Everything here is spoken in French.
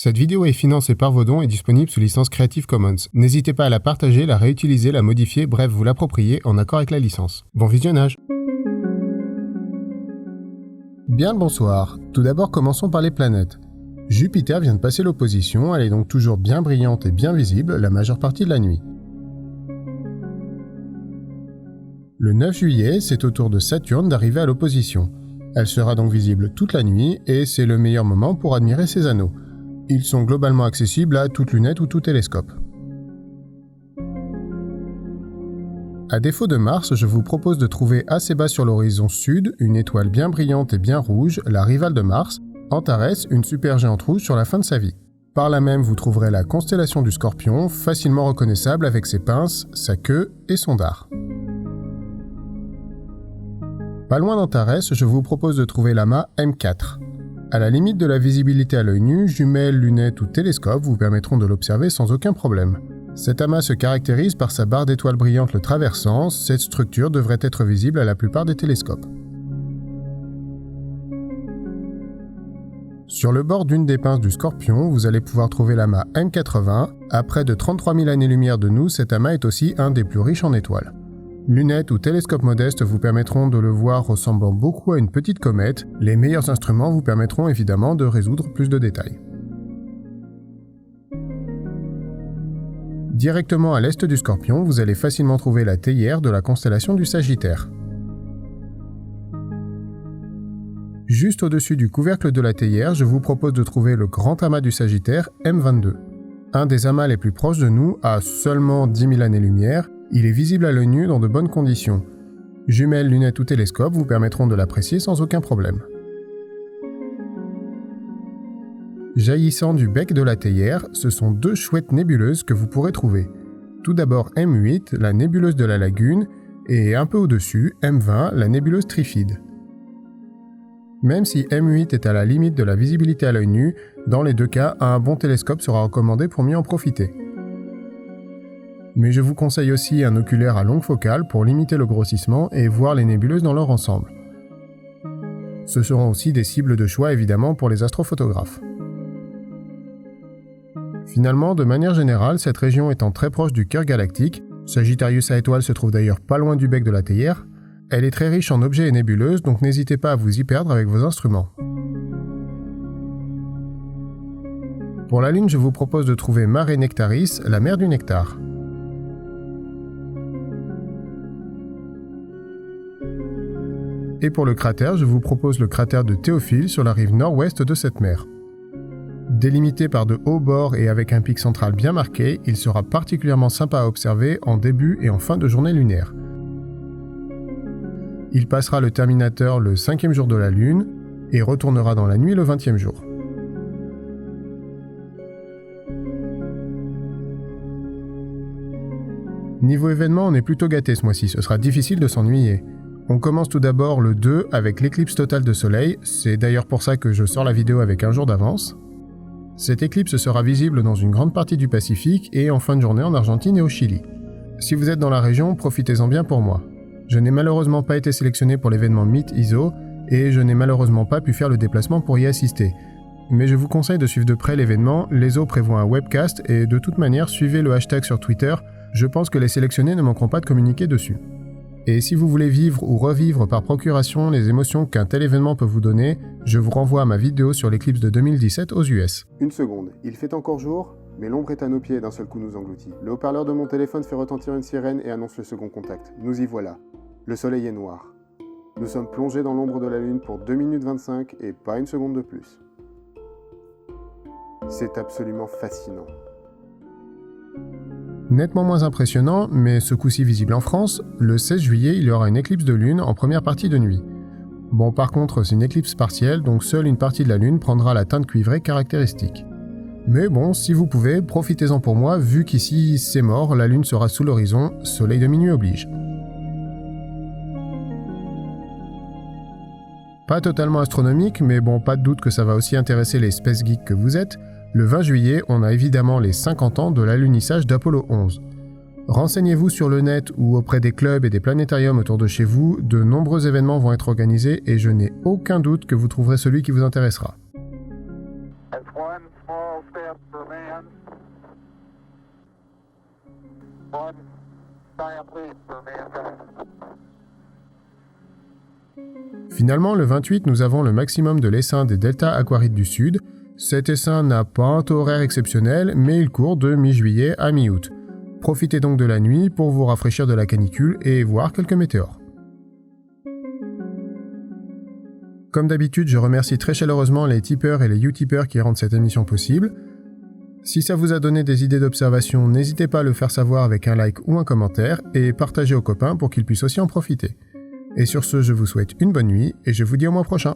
Cette vidéo est financée par vos dons et disponible sous licence Creative Commons. N'hésitez pas à la partager, la réutiliser, la modifier, bref, vous l'approprier en accord avec la licence. Bon visionnage. Bien le bonsoir. Tout d'abord, commençons par les planètes. Jupiter vient de passer l'opposition, elle est donc toujours bien brillante et bien visible la majeure partie de la nuit. Le 9 juillet, c'est au tour de Saturne d'arriver à l'opposition. Elle sera donc visible toute la nuit et c'est le meilleur moment pour admirer ses anneaux. Ils sont globalement accessibles à toute lunette ou tout télescope. À défaut de Mars, je vous propose de trouver assez bas sur l'horizon sud une étoile bien brillante et bien rouge, la rivale de Mars, Antares, une supergéante rouge sur la fin de sa vie. Par là même, vous trouverez la constellation du Scorpion, facilement reconnaissable avec ses pinces, sa queue et son dard. Pas loin d'Antares, je vous propose de trouver l'amas M4. À la limite de la visibilité à l'œil nu, jumelles, lunettes ou télescopes vous permettront de l'observer sans aucun problème. Cet amas se caractérise par sa barre d'étoiles brillantes le traversant, cette structure devrait être visible à la plupart des télescopes. Sur le bord d'une des pinces du Scorpion, vous allez pouvoir trouver l'amas M80. À près de 33 000 années-lumière de nous, cet amas est aussi un des plus riches en étoiles. Lunettes ou télescopes modestes vous permettront de le voir ressemblant beaucoup à une petite comète. Les meilleurs instruments vous permettront évidemment de résoudre plus de détails. Directement à l'est du Scorpion, vous allez facilement trouver la théière de la constellation du Sagittaire. Juste au-dessus du couvercle de la théière, je vous propose de trouver le grand amas du Sagittaire M22. Un des amas les plus proches de nous, à seulement 10 000 années-lumière, il est visible à l'œil nu dans de bonnes conditions. Jumelles, lunettes ou télescopes vous permettront de l'apprécier sans aucun problème. Jaillissant du bec de la théière, ce sont deux chouettes nébuleuses que vous pourrez trouver. Tout d'abord M8, la nébuleuse de la lagune, et un peu au-dessus, M20, la nébuleuse Trifide. Même si M8 est à la limite de la visibilité à l'œil nu, dans les deux cas, un bon télescope sera recommandé pour mieux en profiter. Mais je vous conseille aussi un oculaire à longue focale pour limiter le grossissement et voir les nébuleuses dans leur ensemble. Ce seront aussi des cibles de choix évidemment pour les astrophotographes. Finalement, de manière générale, cette région étant très proche du cœur galactique, Sagittarius à étoile se trouve d'ailleurs pas loin du bec de la théière, elle est très riche en objets et nébuleuses, donc n'hésitez pas à vous y perdre avec vos instruments. Pour la Lune, je vous propose de trouver Mare Nectaris, la mer du nectar. Et pour le cratère, je vous propose le cratère de Théophile sur la rive nord-ouest de cette mer. Délimité par de hauts bords et avec un pic central bien marqué, il sera particulièrement sympa à observer en début et en fin de journée lunaire. Il passera le terminateur le 5e jour de la Lune et retournera dans la nuit le 20e jour. Niveau événement, on est plutôt gâté ce mois-ci, ce sera difficile de s'ennuyer. On commence tout d'abord le 2 avec l'éclipse totale de soleil, c'est d'ailleurs pour ça que je sors la vidéo avec un jour d'avance. Cette éclipse sera visible dans une grande partie du Pacifique et en fin de journée en Argentine et au Chili. Si vous êtes dans la région, profitez-en bien pour moi. Je n'ai malheureusement pas été sélectionné pour l'événement Meet ISO et je n'ai malheureusement pas pu faire le déplacement pour y assister. Mais je vous conseille de suivre de près l'événement, l'ESO prévoit un webcast et de toute manière suivez le hashtag sur Twitter, je pense que les sélectionnés ne manqueront pas de communiquer dessus. Et si vous voulez vivre ou revivre par procuration les émotions qu'un tel événement peut vous donner, je vous renvoie à ma vidéo sur l'éclipse de 2017 aux US. Une seconde, il fait encore jour, mais l'ombre est à nos pieds et d'un seul coup nous engloutit. Le haut-parleur de mon téléphone fait retentir une sirène et annonce le second contact. Nous y voilà. Le soleil est noir. Nous sommes plongés dans l'ombre de la Lune pour 2 minutes 25 et pas une seconde de plus. C'est absolument fascinant. Nettement moins impressionnant, mais ce coup-ci visible en France, le 16 juillet, il y aura une éclipse de lune en première partie de nuit. Bon, par contre, c'est une éclipse partielle, donc seule une partie de la lune prendra la teinte cuivrée caractéristique. Mais bon, si vous pouvez, profitez-en pour moi, vu qu'ici, c'est mort, la lune sera sous l'horizon, soleil de minuit oblige. Pas totalement astronomique, mais bon, pas de doute que ça va aussi intéresser les space geeks que vous êtes. Le 20 juillet, on a évidemment les 50 ans de l'alunissage d'Apollo 11. Renseignez-vous sur le net ou auprès des clubs et des planétariums autour de chez vous, de nombreux événements vont être organisés et je n'ai aucun doute que vous trouverez celui qui vous intéressera. That's one small step Finalement, le 28, nous avons le maximum de l'essaim des deltas Aquarides du Sud. Cet essaim n'a pas un taux horaire exceptionnel, mais il court de mi-juillet à mi-août. Profitez donc de la nuit pour vous rafraîchir de la canicule et voir quelques météores. Comme d'habitude, je remercie très chaleureusement les tipeurs et les utipeurs qui rendent cette émission possible. Si ça vous a donné des idées d'observation, n'hésitez pas à le faire savoir avec un like ou un commentaire et partagez aux copains pour qu'ils puissent aussi en profiter. Et sur ce, je vous souhaite une bonne nuit et je vous dis au mois prochain.